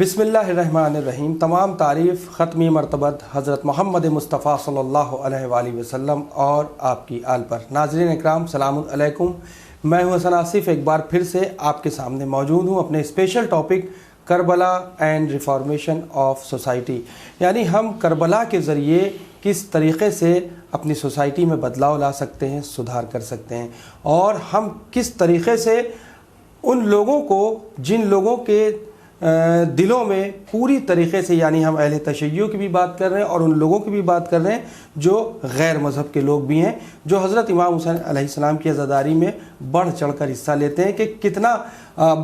بسم اللہ الرحمن الرحیم۔ تمام تعریف ختمی مرتبت حضرت محمد مصطفیٰ صلی اللہ علیہ وآلہ وسلم اور آپ کی آل پر۔ ناظرین اکرام سلام علیکم، میں ہوں حسن آصف، ایک بار پھر سے آپ کے سامنے موجود ہوں اپنے special topic Karbala and reformation of society, یعنی ہم کربلا کے ذریعے کس طریقے سے اپنی سوسائٹی میں بدلاؤ لا سکتے ہیں، سدھار کر سکتے ہیں، اور ہم کس طریقے سے ان لوگوں کو جن لوگوں کے دلوں میں پوری طریقے سے، یعنی ہم اہل تشیع کی بھی بات کر رہے ہیں اور ان لوگوں کی بھی بات کر رہے ہیں جو غیر مذہب کے لوگ بھی ہیں، جو حضرت امام حسین علیہ السلام کی عزاداری میں بڑھ چڑھ کر حصہ لیتے ہیں، کہ کتنا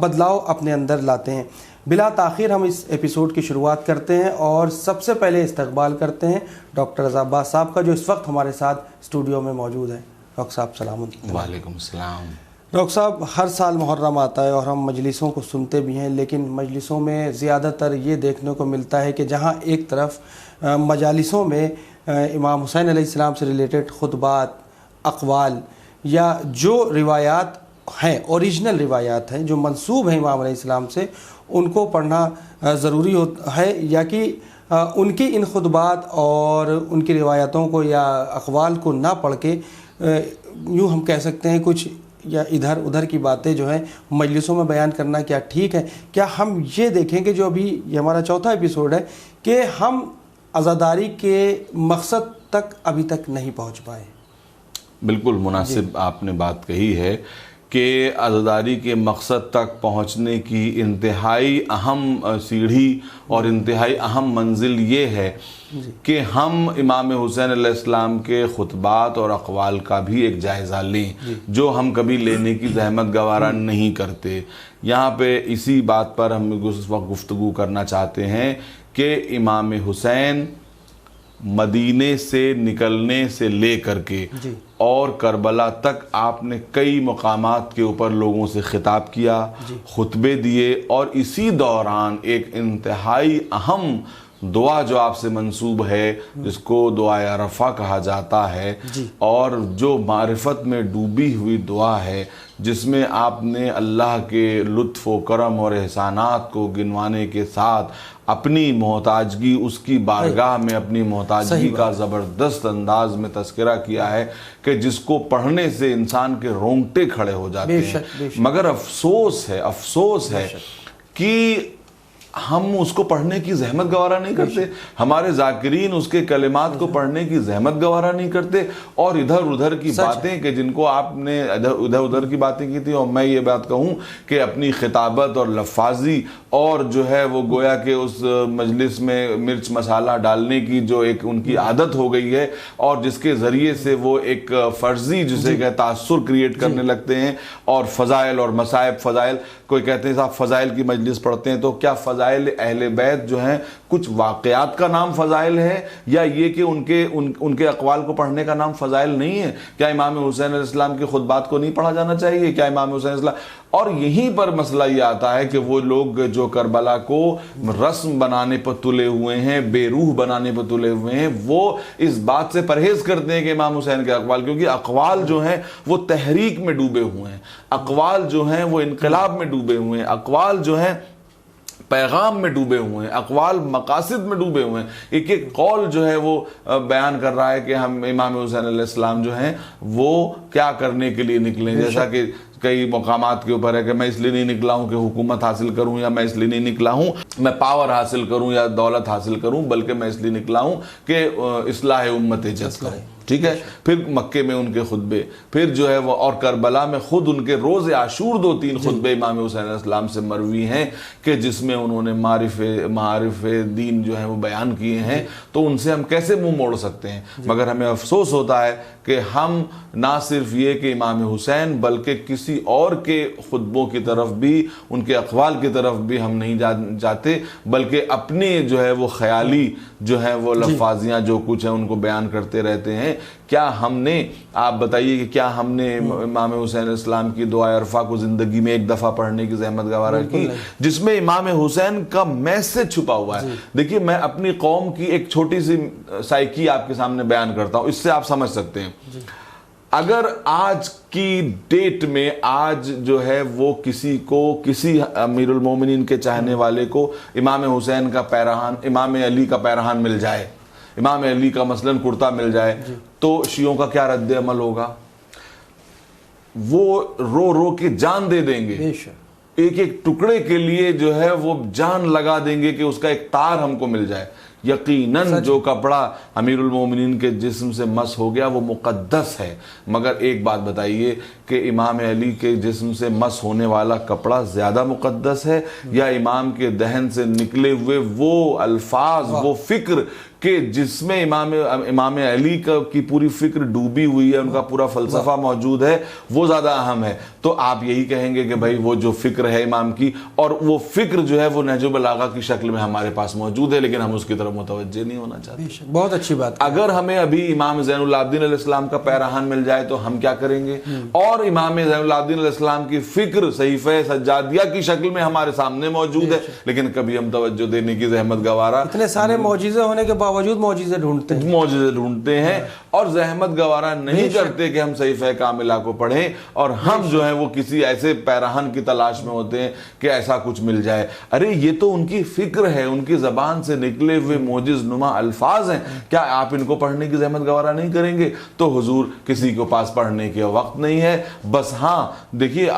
بدلاؤ اپنے اندر لاتے ہیں۔ بلا تاخیر ہم اس ایپیسوڈ کی شروعات کرتے ہیں اور سب سے پہلے استقبال کرتے ہیں ڈاکٹر رضا عباس صاحب کا، جو اس وقت ہمارے ساتھ اسٹوڈیو میں موجود ہیں۔ ڈاکٹر صاحب سلام علیکم۔ وعلیکم السلام۔ ڈاکٹر صاحب، ہر سال محرم آتا ہے اور ہم مجلسوں کو سنتے بھی ہیں، لیکن مجلسوں میں زیادہ تر یہ دیکھنے کو ملتا ہے کہ جہاں ایک طرف مجالسوں میں امام حسین علیہ السلام سے ریلیٹڈ خطبات، اقوال یا جو روایات ہیں، اوریجنل روایات ہیں جو منسوب ہیں امام علیہ السلام سے، ان کو پڑھنا ضروری ہے، یا کہ ان کی ان خطبات اور ان کی روایتوں کو یا اقوال کو نہ پڑھ کے یوں ہم کہہ سکتے ہیں کچھ یا ادھر ادھر کی باتیں جو ہیں مجلسوں میں بیان کرنا کیا ٹھیک ہے؟ کیا ہم یہ دیکھیں کہ جو ابھی یہ ہمارا چوتھا ایپیسوڈ ہے کہ ہم عزاداری کے مقصد تک ابھی تک نہیں پہنچ پائے؟ بالکل مناسب آپ نے بات کہی ہے کہ عزاداری کے مقصد تک پہنچنے کی انتہائی اہم سیڑھی اور انتہائی اہم منزل یہ ہے کہ ہم امام حسین علیہ السلام کے خطبات اور اقوال کا بھی ایک جائزہ لیں، جو ہم کبھی لینے کی زحمت گوارا نہیں کرتے۔ یہاں پہ اسی بات پر ہم اس وقت گفتگو کرنا چاہتے ہیں کہ امام حسین مدینے سے نکلنے سے لے کر کے اور کربلا تک آپ نے کئی مقامات کے اوپر لوگوں سے خطاب کیا، خطبے دیے، اور اسی دوران ایک انتہائی اہم دعا جو آپ سے منسوب ہے، جس کو دعائے عرفہ کہا جاتا ہے، اور جو معرفت میں ڈوبی ہوئی دعا ہے، جس میں آپ نے اللہ کے لطف و کرم اور احسانات کو گنوانے کے ساتھ اپنی محتاجگی، اس کی بارگاہ میں اپنی محتاجگی کا زبردست انداز میں تذکرہ کیا ہے کہ جس کو پڑھنے سے انسان کے رونگٹے کھڑے ہو جاتے ہیں۔ مگر افسوس ہے کہ ہم اس کو پڑھنے کی زحمت گوارا نہیں کرتے، ہمارے ذاکرین اس کے کلمات کو پڑھنے کی زحمت گوارا نہیں کرتے، اور ادھر ادھر کی باتیں کہ جن کو آپ نے ادھر ادھر کی باتیں کی تھی، اور میں یہ بات کہوں کہ اپنی خطابت اور لفاظی اور جو ہے وہ گویا کہ اس مجلس میں مرچ مسالہ ڈالنے کی جو ایک ان کی عادت ہو گئی ہے، اور جس کے ذریعے سے وہ ایک فرضی جسے کہ تاثر کریٹ کرنے لگتے ہیں، اور فضائل اور مصائب، فضائل کوئی کہتے ہیں صاحب فضائل کی مجلس پڑھتے ہیں، تو کیا فضائل اہل بیت جو ہیں کچھ واقعات کا نام فضائل ہے، یا یہ کہ ان کے اقوال کو پڑھنے کا نام فضائل نہیں ہے؟ کیا امام حسین علیہ السلام کے خطبات کو نہیں پڑھا جانا چاہیے؟ کیا امام حسین علیہ السلام؟ اور یہیں پر مسئلہ یہ آتا ہے کہ وہ لوگ جو کربلا کو رسم بنانے پر تلے ہوئے ہیں، بے روح بنانے پر تلے ہوئے ہیں، وہ اس بات سے پرہیز کرتے ہیں کہ امام حسین کے اقوال، کیونکہ اقوال جو ہیں وہ تحریک میں ڈوبے ہوئے ہیں، اقوال جو ہیں وہ انقلاب میں ڈوبے ہوئے ہیں، اقوال جو ہیں پیغام میں ڈوبے ہوئے ہیں، اقوال مقاصد میں ڈوبے ہوئے ہیں۔ ایک ایک قول جو ہے وہ بیان کر رہا ہے کہ ہم امام حسین علیہ السلام جو ہیں وہ کیا کرنے کے لیے نکلے، جیسا کہ کئی مقامات کے اوپر ہے کہ میں اس لیے نہیں نکلا ہوں کہ حکومت حاصل کروں، یا میں اس لیے نہیں نکلا ہوں میں پاور حاصل کروں یا دولت حاصل کروں، بلکہ میں اس لیے نکلا ہوں کہ اصلاح امت جد کروں۔ ٹھیک ہے، پھر مکے میں ان کے خطبے، پھر جو ہے وہ اور کربلا میں خود ان کے روز عاشور 2-3 خطبے امام حسین علیہ السلام سے مروی ہیں کہ جس میں انہوں نے معارف دین جو ہیں وہ بیان کیے ہیں، تو ان سے ہم کیسے منہ موڑ سکتے ہیں؟ مگر ہمیں افسوس ہوتا ہے کہ ہم نہ صرف یہ کہ امام حسین بلکہ کسی اور کے خطبوں کی طرف بھی، ان کے اقوال کی طرف بھی ہم نہیں جاتے، بلکہ اپنی جو ہے وہ خیالی جو ہے وہ لفاظیاں جو کچھ ہیں ان کو بیان کرتے رہتے ہیں۔ کیا ہم نے، آپ بتائیے کہ کیا ہم نے امام حسین علیہ السلام کی دعائے عرفہ کو زندگی میں ایک دفعہ پڑھنے کی زحمت گوارا کی، جس میں امام حسین کا میسج چھپا ہوا ہے؟ دیکھیے، میں اپنی قوم کی ایک چھوٹی سی سائیکی آپ کے سامنے بیان کرتا ہوں، اس سے آپ سمجھ سکتے ہیں۔ اگر آج کی ڈیٹ میں آج جو ہے وہ کسی کو کسی امیر المومنین کے چاہنے والے کو امام حسین کا پیرہن، امام علی کا پیرہن مل جائے، امام علی کا مثلاً کرتا مل جائے، تو شیعوں کا کیا رد عمل ہوگا؟ وہ رو رو کے جان دے دیں گے، ایک ایک ٹکڑے کے لیے جو ہے وہ جان لگا دیں گے کہ اس کا ایک تار ہم کو مل جائے۔ یقیناً جو کپڑا امیر المومنین کے جسم سے مس ہو گیا وہ مقدس ہے، مگر ایک بات بتائیے کہ امام علی کے جسم سے مس ہونے والا کپڑا زیادہ مقدس ہے یا امام کے دہن سے نکلے ہوئے وہ الفاظ، وہ فکر کہ جس میں امام علی کی پوری فکر ڈوبی ہوئی ہے، ان کا پورا فلسفہ موجود ہے، وہ زیادہ اہم ہے؟ تو آپ یہی کہیں گے کہ بھائی وہ جو فکر ہے امام کی، اور وہ فکر جو ہے وہ نہج البلاغہ کی شکل میں ہمارے پاس موجود ہے، لیکن ہم اس کی طرف متوجہ نہیں ہونا چاہتے۔ بہت اچھی بات۔ اگر ہمیں ابھی امام زین العابدین علیہ السلام کا پیرہن مل جائے تو ہم کیا کریں گے؟ اور امام زین العابدین علیہ السلام کی فکر صحیفہ سجادیہ کی شکل میں ہمارے سامنے موجود ہے، لیکن کبھی ہم توجہ دینے کی زحمت گوارا، اتنے سارے معجزے ہونے کے باوجود معجزے ڈھونڈتے ہیں اور زحمت گوارا نہیں کرتے کہ ہم صحیفہ کاملہ کو پڑھیں، اور ہم جو ہیں وہ کسی ایسے پیرہن کی تلاش میں ہوتے ہیں کہ ایسا کچھ مل جائے۔ ارے یہ تو ان کی فکر ہے، ان کی زبان سے نکلے ہوئے معجز نما الفاظ ہیں، کیا آپ ان کو پڑھنے کی زحمت گوارا نہیں کریں گے؟ تو حضور کسی کے پاس پڑھنے کے وقت نہیں ہے، بس ہاں دیکھیے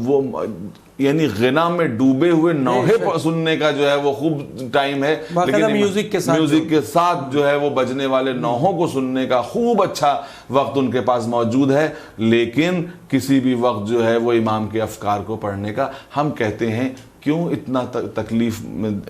وہ یعنی غنا میں ڈوبے ہوئے نوحے سننے کا جو ہے وہ خوب ٹائم ہے، لیکن میوزک کے ساتھ جو ہے وہ بجنے والے نوحوں کو سننے کا خوب اچھا وقت ان کے پاس موجود ہے، لیکن کسی بھی وقت جو ہے وہ امام کے افکار کو پڑھنے کا ہم کہتے ہیں کیوں اتنا تکلیف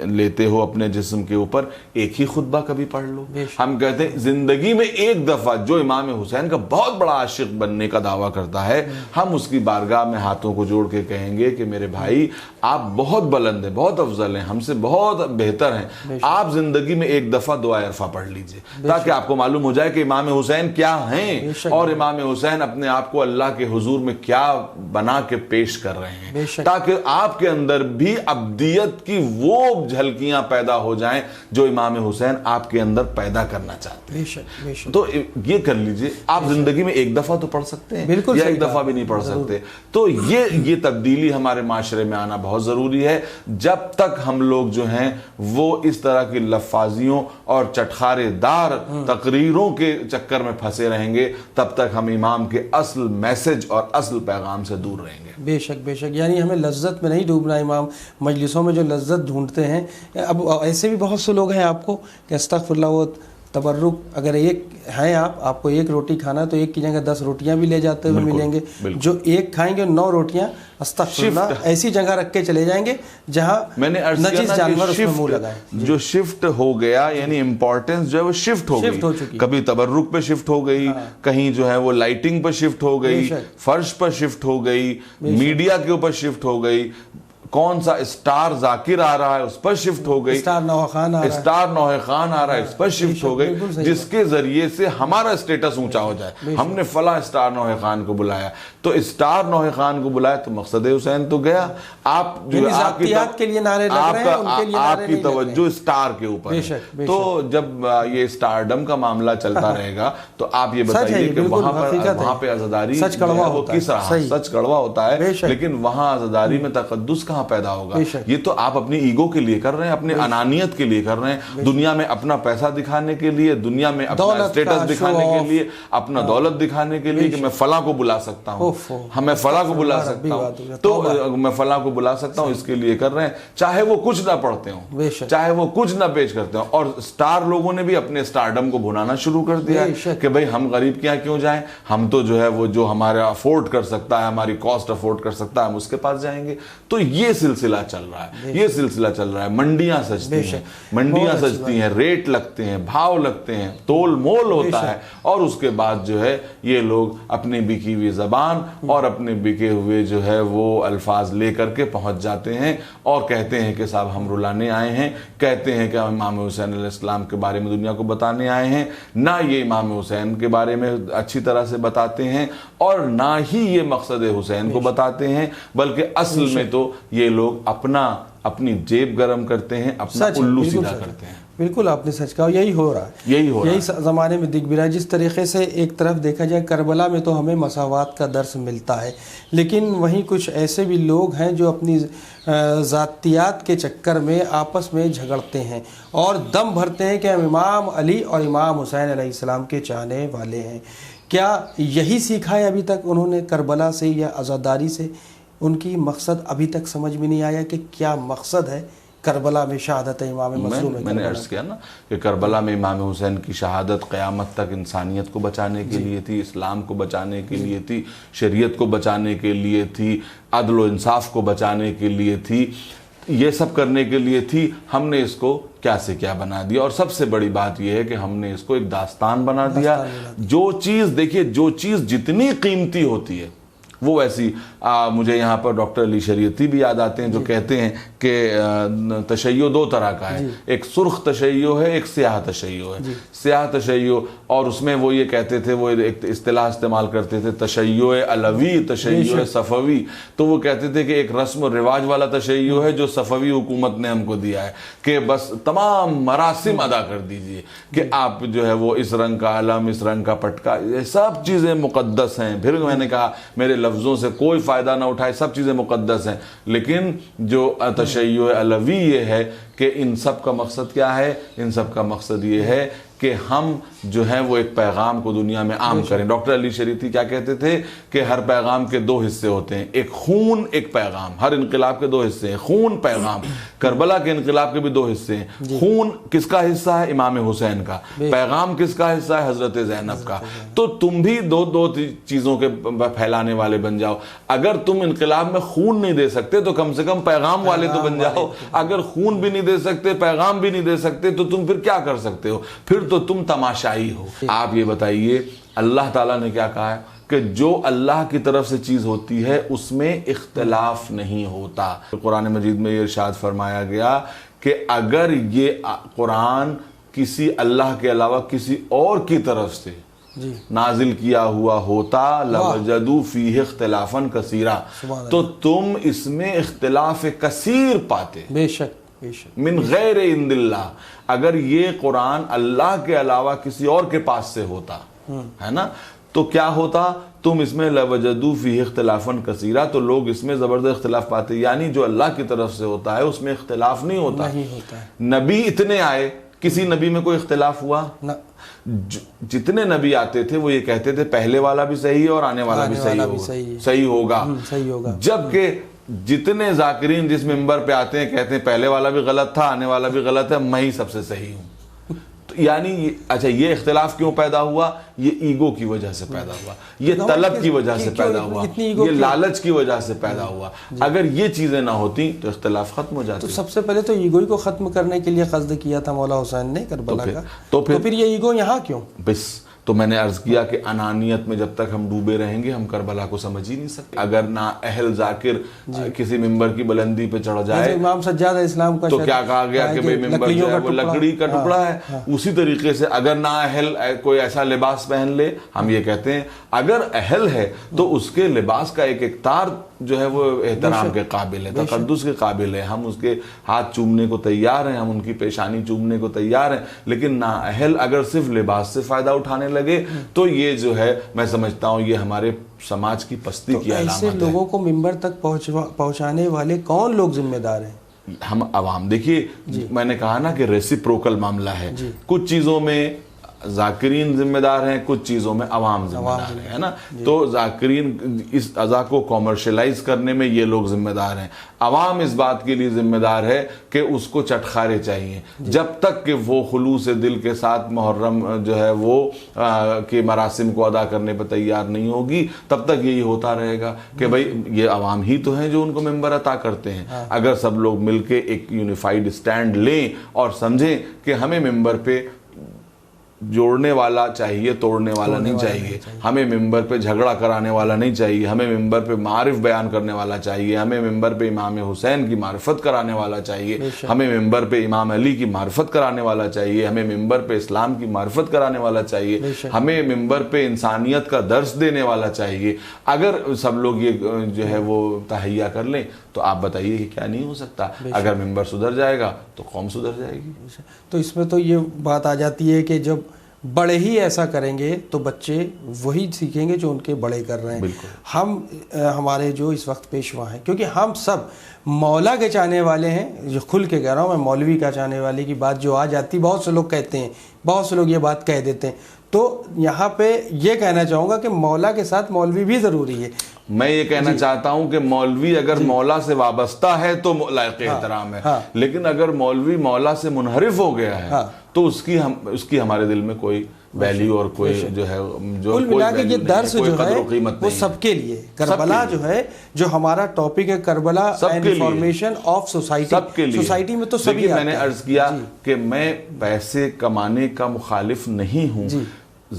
لیتے ہو اپنے جسم کے اوپر؟ ایک ہی خطبہ کبھی پڑھ لو۔ ہم کہتے ہیں زندگی میں ایک دفعہ جو امام حسین کا بہت بڑا عاشق بننے کا دعویٰ کرتا ہے، ہم اس کی بارگاہ میں ہاتھوں کو جوڑ کے کہیں گے کہ میرے بھائی آپ بہت بلند ہیں، بہت افضل ہیں، ہم سے بہت بہتر ہیں، آپ زندگی میں ایک دفعہ دعا عرفہ پڑھ لیجئے تاکہ آپ کو معلوم ہو جائے کہ امام حسین کیا ہیں اور امام حسین اپنے آپ کو اللہ کے حضور میں کیا بنا کے پیش کر رہے ہیں، تاکہ آپ کے اندر بھی ابدیت کی وہ جھلکیاں پیدا ہو جائیں جو امام حسین آپ کے اندر پیدا کرنا چاہتے ہیں۔ تو یہ کر لیجئے، آپ زندگی میں ایک دفعہ تو پڑھ سکتے ہیں یا ایک دفعہ بھی نہیں پڑھ سکتے، تو یہ تبدیلی ہمارے معاشرے میں آنا بہت ضروری ہے۔ جب تک ہم لوگ جو ہیں وہ اس طرح کی لفاظیوں اور چٹخارے دار تقریروں کے چکر میں پھنسے رہیں گے، تب تک ہم امام کے اصل میسج اور اصل پیغام سے دور رہیں گے۔ بے شک بے شک، یعنی ہمیں لذت میں نہیں ڈوبنا۔ امام مجلسوں میں جو لذت ڈھونڈتے ہیں، اب ایسے بھی بہت سے لوگ ہیں آپ کو کہ استغفر اللہ، وہ تبرک، اگر ایک ہیں آپ کو ایک روٹی کھانا تو ایک کی جگہ 10 روٹیاں بھی لے جاتے ہوئے ملیں گے، جو ایک کھائیں گے 9 روٹیاں استغفر اللہ ایسی جگہ رکھ کے چلے جائیں گے جہاں نجس جانور اس میں منہ لگائیں۔ جو شفٹ ہو گیا یعنی امپورٹنس جو ہے وہ شفٹ ہو گئی، کبھی تبرک پہ شفٹ ہو گئی، کہیں جو ہے وہ لائٹنگ پہ شفٹ ہو گئی، فرش پر شفٹ ہو گئی، میڈیا کے اوپر شفٹ ہو گئی، کون سا اسٹار ذاکر آ رہا ہے اس پر شفٹ ہو گئی، اسٹار نوح خان آ رہا ہے اس پر شفٹ ہو گئی، جس کے ذریعے سے ہمارا اسٹیٹس اونچا ہو جائے۔ ہم نے فلاں اسٹار نوح خان کو بلایا، تو اسٹار نوح خان کو بلایا تو مقصد حسین تو گیا۔ آپ جو آپ کی توجہ اسٹار کے اوپر ہے، تو جب یہ اسٹارڈم کا معاملہ چلتا رہے گا تو آپ یہ بتائیے کہ وہاں پہ عزاداری کس رہا؟ سچ کڑوا ہوتا ہے، لیکن وہاں عزاداری میں تقدس کہاں پیدا ہوگا؟ یہ تو آپ اپنی ایگو کے لیے کر رہے ہیں، اپنی انانیت کے لیے کر رہے ہیں، دنیا میں اپنا پیسہ دکھانے کے لیے، دنیا میں اپنا اسٹیٹس دکھانے کے لیے، اپنا دولت دکھانے کے لیے کہ میں فلاں کو بلا سکتا ہوں، میں فلاں کو بلا سکتا ہوں، تو میں فلاں کو بلا سکتا ہوں، اس کے لیے کر رہے ہیں، چاہے وہ کچھ نہ پڑھتے ہوں، چاہے وہ کچھ نہ پیش کرتے ہوں۔ اور اسٹار لوگوں نے بھی اپنے اسٹارڈم کو بھنانا شروع کر دیا کہ بھئی ہم غریب کیا کیوں جائیں، ہم تو جو ہے وہ جو ہمارے افورڈ کر سکتا ہے، ہماری کاسٹ افورڈ کر سکتا ہے، ہم اس کے پاس جائیں گے۔ تو یہ سلسلہ چل رہا ہے، منڈیاں سجتی ہیں، ریٹ لگتے ہیں، بھاؤ لگتے ہیں، تول مول ہوتا ہے، اور اس کے بعد جو ہے یہ لوگ اپنی بکی ہوئی زبان اور اپنے بکے ہوئے جو ہے وہ الفاظ لے کر کے پہنچ جاتے ہیں اور کہتے ہیں کہ صاحب ہم رلانے آئے ہیں، کہتے ہیں کہ ہم امام حسین علیہ السلام کے بارے میں دنیا کو بتانے آئے ہیں، نہ یہ امام حسین کے بارے میں اچھی طرح سے بتاتے ہیں اور نہ ہی یہ مقصد حسین کو بتاتے ہیں، بلکہ اصل میں تو یہ لوگ اپنی جیب گرم کرتے ہیں، اپنا الو سیدھا کرتے ہیں۔ بالکل آپ نے سچ کہا، یہی ہو رہا ہے، یہی زمانے میں دکھ بھی رہا ہے. جس طریقے سے ایک طرف دیکھا جائے کربلا میں تو ہمیں مساوات کا درس ملتا ہے، لیکن وہیں کچھ ایسے بھی لوگ ہیں جو اپنی ذاتیات کے چکر میں آپس میں جھگڑتے ہیں اور دم بھرتے ہیں کہ ہم امام علی اور امام حسین علیہ السلام کے چاہنے والے ہیں. کیا یہی سیکھا ہے ابھی تک انہوں نے کربلا سے یا عزاداری سے؟ ان کی مقصد ابھی تک سمجھ میں نہیں آیا کہ کیا مقصد ہے کربلا میں شہادت امام مظلوم. میں نے عرض کیا نا کہ کربلا میں امام حسین کی شہادت قیامت تک انسانیت کو بچانے کے لیے تھی، اسلام کو بچانے کے لیے تھی، شریعت کو بچانے کے لیے تھی، عدل و انصاف کو بچانے کے لیے تھی، یہ سب کرنے کے لیے تھی. ہم نے اس کو کیا سے کیا بنا دیا، اور سب سے بڑی بات یہ ہے کہ ہم نے اس کو ایک داستان بنا دیا. جو چیز دیکھیے، جو چیز جتنی قیمتی ہوتی ہے وہ ویسی مجھے یہاں پر ڈاکٹر علی شریعتی بھی یاد آتے ہیں جو کہتے ہیں کہ تشیع دو طرح کا ہے، ایک سرخ تشیع ہے، ایک سیاہ تشیع ہے. سیاہ تشیع، اور اس میں وہ یہ کہتے تھے، وہ ایک اصطلاح استعمال کرتے تھے، تشیع علوی، تشیع صفوی. تو وہ کہتے تھے کہ ایک رسم و رواج والا تشیع ہے جو صفوی حکومت نے ہم کو دیا ہے کہ بس تمام مراسم ادا کر دیجئے کہ آپ جو ہے وہ اس رنگ کا علم، اس رنگ کا پٹکا، یہ سب چیزیں مقدس ہیں. پھر میں نے کہا میرے لفظوں سے کوئی فائدہ نہ اٹھائے، سب چیزیں مقدس ہیں. لیکن جو تشیع علوی یہ ہے کہ ان سب کا مقصد کیا ہے؟ ان سب کا مقصد یہ ہے کہ ہم جو ہیں وہ ایک پیغام کو دنیا میں عام کریں. ڈاکٹر علی شریعتی کیا کہتے تھے کہ ہر پیغام کے دو حصے ہوتے ہیں، ایک خون، ایک پیغام. ہر انقلاب کے دو حصے ہیں، خون، پیغام. کربلا کے انقلاب کے بھی دو حصے ہیں. خون کس کا حصہ ہے؟ امام حسین کا. پیغام کس کا حصہ ہے؟ حضرت زینب کا. تو تم بھی دو چیزوں کے پھیلانے والے بن جاؤ. اگر تم انقلاب میں خون نہیں دے سکتے تو کم سے کم پیغام والے تو بن جاؤ. اگر خون بھی نہیں دے سکتے، پیغام بھی نہیں دے سکتے، تو تم پھر کیا کر سکتے ہو؟ پھر تو تم تماشائی ہو. آپ یہ بتائیے اللہ تعالیٰ نے کیا کہا ہے کہ جو اللہ کی طرف سے چیز ہوتی ہے اس میں اختلاف نہیں ہوتا. قرآن مجید میں یہ ارشاد فرمایا گیا کہ اگر یہ قرآن کسی اللہ کے علاوہ کسی اور کی طرف سے نازل کیا ہوا ہوتا لوجدوا فیہ اختلافا کثیرا، تو تم اس میں اختلاف کثیر پاتے. بے شک من غیر عند اللہ. اگر یہ قرآن اللہ کے علاوہ کسی اور کے پاس سے ہوتا ہے نا تو کیا ہوتا؟ تم اس میں لوجدوا فیہ اختلافا کثیرا، تو لوگ اس میں زبردست اختلاف پاتے. یعنی جو اللہ کی طرف سے ہوتا ہے اس میں اختلاف نہیں ہوتا. نبی اتنے آئے، کسی نبی میں کوئی اختلاف ہوا؟ جتنے نبی آتے تھے وہ یہ کہتے تھے پہلے والا بھی صحیح ہے اور آنے والا بھی صحیح ہوگا. جبکہ جتنے ذاکرین جس ممبر پہ آتے ہیں کہتے ہیں پہلے والا بھی غلط تھا، آنے والا بھی غلط ہے، میں ہی سب سے صحیح ہوں. یعنی اچھا یہ اختلاف کیوں پیدا ہوا؟ یہ ایگو کی وجہ سے پیدا ہوا، یہ طلب کی وجہ سے پیدا ہوا، یہ لالچ کی وجہ سے پیدا ہوا. اگر یہ چیزیں نہ ہوتی تو اختلاف ختم ہو جاتے. تو سب سے پہلے تو ایگو کو ختم کرنے کے لیے قصد کیا تھا مولا حسین نے کربلا کا. تو پھر یہ ایگو یہاں کیوں؟ بس تو میں نے عرض کیا کہ انانیت میں جب تک ہم ڈوبے رہیں گے ہم کربلا کو سمجھ ہی نہیں سکتے. اگر نااہل ذاکر کسی ممبر کی بلندی پہ چڑھ جائے، امام سجاد اسلام کا تو کیا کہا گیا کہ بھئی ممبر جو ہے وہ لکڑی کا ٹکڑا ہے. اسی طریقے سے اگر نااہل کوئی ایسا لباس پہن لے، ہم یہ کہتے ہیں اگر اہل ہے تو اس کے لباس کا ایک ایک تار جو ہے وہ احترام کے قابل ہے، تقدس کے قابل ہے. ہم اس کے ہاتھ چومنے کو تیار ہیں، ہم ان کی پیشانی چومنے کو تیار ہیں. لیکن نااہل اگر صرف لباس سے فائدہ اٹھانے لگے تو یہ جو ہے میں سمجھتا ہوں یہ ہمارے سماج کی پستی کی علامت ہے. ایسے لوگوں کو ممبر تک پہنچانے والے کون لوگ ذمہ دار ہیں؟ ہم عوام. دیکھیے میں نے کہا نا کہ ریسیپروکل معاملہ ہے. کچھ چیزوں میں ذاکرین ذمہ دار ہیں، کچھ چیزوں میں عوام ذمہ دار ہے نا. تو ذاکرین اس عزا کو کامرشلائز کرنے میں یہ لوگ ذمہ دار ہیں. عوام اس بات کے لیے ذمہ دار ہے کہ اس کو چٹخارے چاہیے. جب تک کہ وہ خلوص دل کے ساتھ محرم جو ہے وہ کے مراسم کو ادا کرنے پہ تیار نہیں ہوگی تب تک یہی ہوتا رہے گا کہ بھئی یہ عوام ہی تو ہیں جو ان کو ممبر عطا کرتے ہیں. اگر سب لوگ مل کے ایک یونیفائیڈ سٹینڈ لیں اور سمجھیں کہ ہمیں ممبر پہ جوڑنے والا چاہیے, توڑنے والا نہیں چاہیے. ہمیں ممبر پہ جھگڑا کرانے والا نہیں چاہیے, ہمیں ممبر پہ معارف بیان کرنے والا چاہیے, ہمیں ممبر پہ امام حسین کی معرفت کرانے والا چاہیے, ہمیں ممبر پہ امام علی کی معرفت کرانے والا چاہیے, ہمیں ممبر پہ اسلام کی معرفت کرانے والا چاہیے, ہمیں ممبر پہ انسانیت کا درس دینے والا چاہیے. اگر سب لوگ یہ جو ہے وہ تہیہ کر لیں تو آپ بتائیے کہ کیا نہیں ہو سکتا. اگر ممبر سدھر جائے گا تو قوم سدھر جائے گی. تو اس میں تو یہ بات آ جاتی ہے کہ جب بڑے ہی ایسا کریں گے تو بچے وہی سیکھیں گے جو ان کے بڑے کر رہے ہیں. ہم ہمارے جو اس وقت پیشوا ہیں, کیونکہ ہم سب مولا کے چاہنے والے ہیں, جو کھل کے کہہ رہا ہوں میں, مولوی کا چاہنے والے کی بات جو آ جاتی, بہت سے لوگ کہتے ہیں, بہت سے لوگ یہ بات کہہ دیتے ہیں. تو یہاں پہ یہ کہنا چاہوں گا کہ مولا کے ساتھ مولوی بھی ضروری ہے. میں یہ کہنا چاہتا ہوں کہ مولوی اگر مولا سے وابستہ ہے تو لائق احترام ہے, لیکن اگر مولوی مولا سے منحرف ہو گیا ہے تو اس کی ہمارے دل میں کوئی ویلیو اور کوئی جو ہے جو کل ملا کے یہ درس جو ہے وہ سب کے لیے, کربلا جو ہے جو ہمارا ٹاپک ہے, Karbala and information of society, سب کے لیے. سوسائٹی میں تو سبھی میں نے عرض کیا کہ میں پیسے کمانے کا مخالف نہیں ہوں,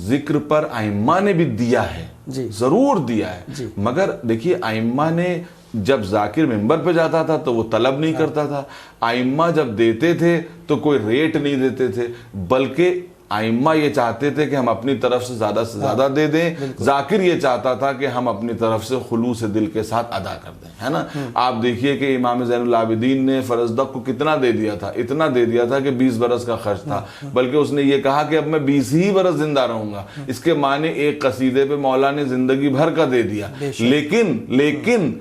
ذکر پر ائمہ نے بھی دیا ہے, ضرور دیا ہے, مگر دیکھیے ائمہ نے جب ذاکر ممبر پہ جاتا تھا تو وہ طلب نہیں کرتا تھا, ائمہ جب دیتے تھے تو کوئی ریٹ نہیں دیتے تھے, بلکہ ائمہ یہ چاہتے تھے کہ ہم اپنی طرف سے زیادہ دے دیں, ذاکر یہ چاہتا تھا کہ ہم اپنی طرف سے خلوص دل کے ساتھ ادا کر دیں, ہے نا. آپ دیکھیے کہ امام زین العابدین نے فرزدق کو کتنا دے دیا تھا, اتنا دے دیا تھا کہ 20 برس کا خرچ تھا, بلکہ اس نے یہ کہا کہ اب میں 20 ہی برس زندہ رہوں گا. اس کے معنی ایک قصیدے پہ مولا نے زندگی بھر کا دے دیا, لیکن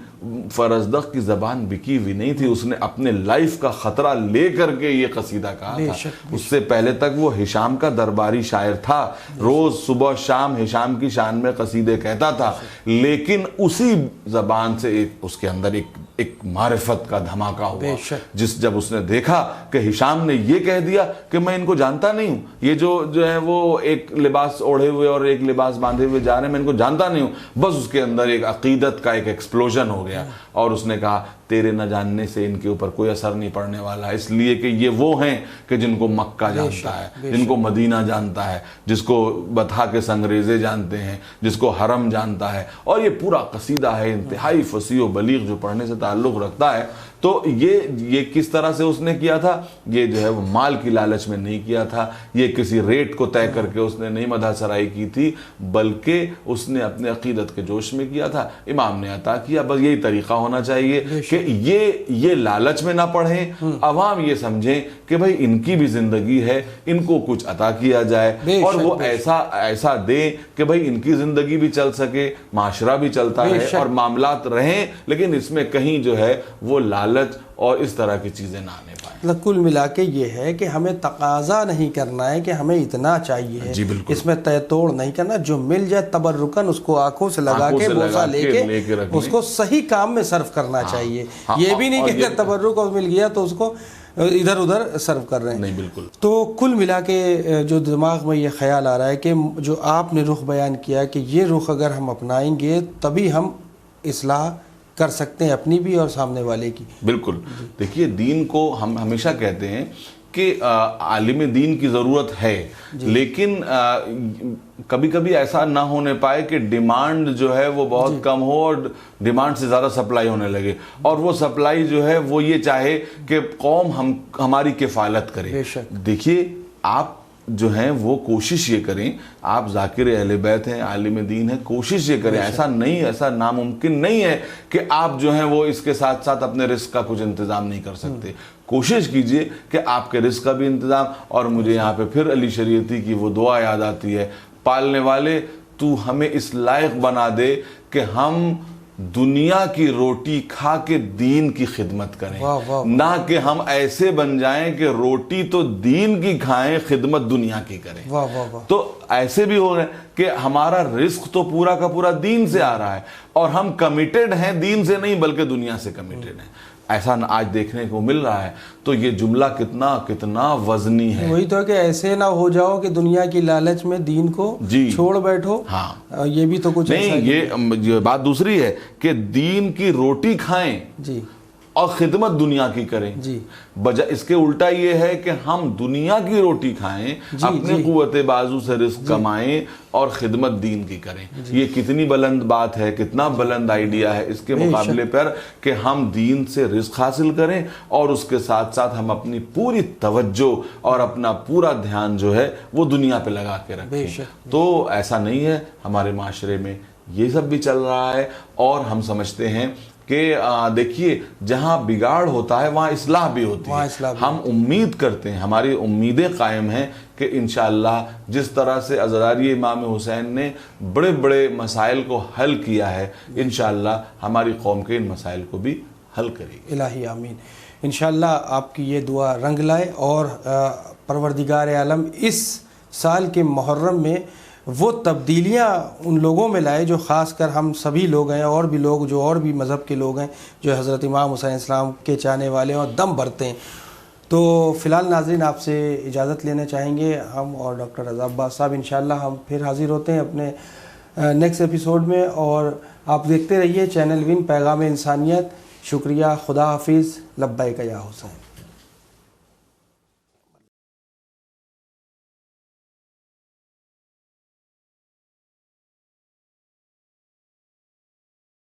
فرزدق کی زبان بکی ہوئی نہیں تھی, اس نے اپنے لائف کا خطرہ لے کر کے یہ قصیدہ کہا تھا. اس سے پہلے تک وہ ہشام کا درباری شاعر تھا, روز صبح شام ہشام کی شان میں قصیدے کہتا تھا, لیکن اسی زبان سے اس کے اندر ایک معرفت کا دھماکہ ہوا. جب اس نے دیکھا کہ ہشام نے یہ کہہ دیا کہ میں ان کو جانتا نہیں ہوں, یہ جو ہے وہ ایک لباس اوڑھے ہوئے اور ایک لباس باندھے ہوئے جا رہے ہیں, میں ان کو جانتا نہیں ہوں, بس اس کے اندر ایک عقیدت کا ایک ایکسپلوژن ہو گیا, اور اس نے کہا تیرے نہ جاننے سے ان کے اوپر کوئی اثر نہیں پڑنے والا, اس لیے کہ یہ وہ ہیں کہ جن کو مکہ جانتا ہے, جن کو مدینہ جانتا ہے, جس کو بطحا کے سنگریزے جانتے ہیں, جس کو حرم جانتا ہے. اور یہ پورا قصیدہ ہے انتہائی فصیح و بلیغ جو پڑھنے سے تعلق رکھتا ہے. تو یہ کس طرح سے اس نے کیا تھا, یہ جو ہے وہ مال کی لالچ میں نہیں کیا تھا, یہ کسی ریٹ کو طے کر کے اس نے نہیں مدح سرائی کی تھی, بلکہ اس نے اپنے عقیدت کے جوش میں کیا تھا. امام نے عطا کیا, بس یہی طریقہ ہونا چاہیے کہ یہ لالچ میں نہ پڑھیں, عوام یہ سمجھیں کہ بھائی ان کی بھی زندگی ہے, ان کو کچھ عطا کیا جائے, اور وہ ایسا دیں کہ بھائی ان کی زندگی بھی چل سکے, معاشرہ بھی چلتا رہے اور معاملات رہیں, لیکن اس میں کہیں جو ہے وہ لالچ اور اس طرح کی چیزیں نہ آنے پائیں. کل ملا کے یہ ہے کہ ہمیں تقاضا نہیں کرنا ہے کہ ہمیں اتنا چاہیے, اس میں طے توڑ نہیں کرنا, جو مل جائے تبرکن اس کو آنکھوں سے لگا کے بوسہ لے کے اس کو صحیح کام میں صرف کرنا چاہیے. یہ بھی نہیں کہ اگر تبرک مل گیا تو اس کو ادھر ادھر صرف کر رہے ہیں. نہیں, بالکل. تو کل ملا کے جو دماغ میں یہ خیال آ رہا ہے کہ جو آپ نے رخ بیان کیا کہ یہ رخ اگر ہم اپنائیں گے تبھی ہم اصلاح کر سکتے ہیں اپنی بھی اور سامنے والے کی. بالکل. دیکھیے دین کو ہم ہمیشہ کہتے ہیں کہ عالم دین کی ضرورت ہے, لیکن کبھی کبھی ایسا نہ ہونے پائے کہ ڈیمانڈ جو ہے وہ بہت کم ہو اور ڈیمانڈ سے زیادہ سپلائی ہونے لگے, اور وہ سپلائی جو ہے وہ یہ چاہے کہ قوم ہماری کفالت کرے. دیکھیے آپ جو ہیں وہ کوشش یہ کریں, آپ ذاکر اہل بیت ہیں, عالم دین ہیں, کوشش یہ کریں, ایسا ناممکن نہیں ہے کہ آپ جو ہیں وہ اس کے ساتھ ساتھ اپنے رزق کا کچھ انتظام نہیں کر سکتے. کوشش کیجئے کہ آپ کے رزق کا بھی انتظام. اور مجھے یہاں پہ پھر علی شریعتی کی وہ دعا یاد آتی ہے, پالنے والے تو ہمیں اس لائق بنا دے کہ ہم دنیا کی روٹی کھا کے دین کی خدمت کریں, نہ کہ ہم ایسے بن جائیں کہ روٹی تو دین کی کھائیں, خدمت دنیا کی کریں. تو ایسے بھی ہو رہے ہیں کہ ہمارا رزق تو پورا کا پورا دین سے آ رہا ہے اور ہم کمیٹڈ ہیں دین سے نہیں بلکہ دنیا سے کمیٹڈ ہیں. ایسا آج دیکھنے کو مل رہا ہے. تو یہ جملہ کتنا وزنی ہے. وہی تو کہ ایسے نہ ہو جاؤ کہ دنیا کی لالچ میں دین کو چھوڑ بیٹھو. ہاں, یہ بھی تو کچھ نہیں, یہ بات دوسری ہے کہ دین کی روٹی کھائیں, اور خدمت دنیا کی کریں. جی بجائے اس کے الٹا یہ ہے کہ ہم دنیا کی روٹی کھائیں, اپنے قوت بازو سے رزق کمائیں اور خدمت دین کی کریں. یہ کتنی بلند بات ہے, کتنا بلند آئیڈیا ہے اس کے مقابلے پر کہ ہم دین سے رزق حاصل کریں اور اس کے ساتھ ساتھ ہم اپنی پوری توجہ اور اپنا پورا دھیان جو ہے وہ دنیا پہ لگا کے رکھیں. تو ایسا نہیں ہے, ہمارے معاشرے میں یہ سب بھی چل رہا ہے اور ہم سمجھتے ہیں کہ دیکھیے جہاں بگاڑ ہوتا ہے وہاں اصلاح بھی ہوتی ہے. ہم امید کرتے ہیں, ہماری امیدیں قائم ہیں کہ انشاءاللہ جس طرح سے عزاداری امام حسین نے بڑے بڑے مسائل کو حل کیا ہے, انشاءاللہ ہماری قوم کے ان مسائل کو بھی حل کرے گی. الہی آمین. انشاءاللہ آپ کی یہ دعا رنگ لائے اور پروردگار عالم اس سال کے محرم میں وہ تبدیلیاں ان لوگوں میں لائے جو خاص کر ہم سبھی لوگ ہیں, اور بھی لوگ جو اور بھی مذہب کے لوگ ہیں جو حضرت امام حسین السلام کے چاہنے والے ہیں اور دم بھرتے ہیں. تو فی الحال ناظرین آپ سے اجازت لینا چاہیں گے ہم اور ڈاکٹر رضا عباس صاحب. انشاءاللہ ہم پھر حاضر ہوتے ہیں اپنے نیکسٹ ایپیسوڈ میں, اور آپ دیکھتے رہیے چینل ون پیغام انسانیت. شکریہ, خدا حافظ, لبیک یا حسین.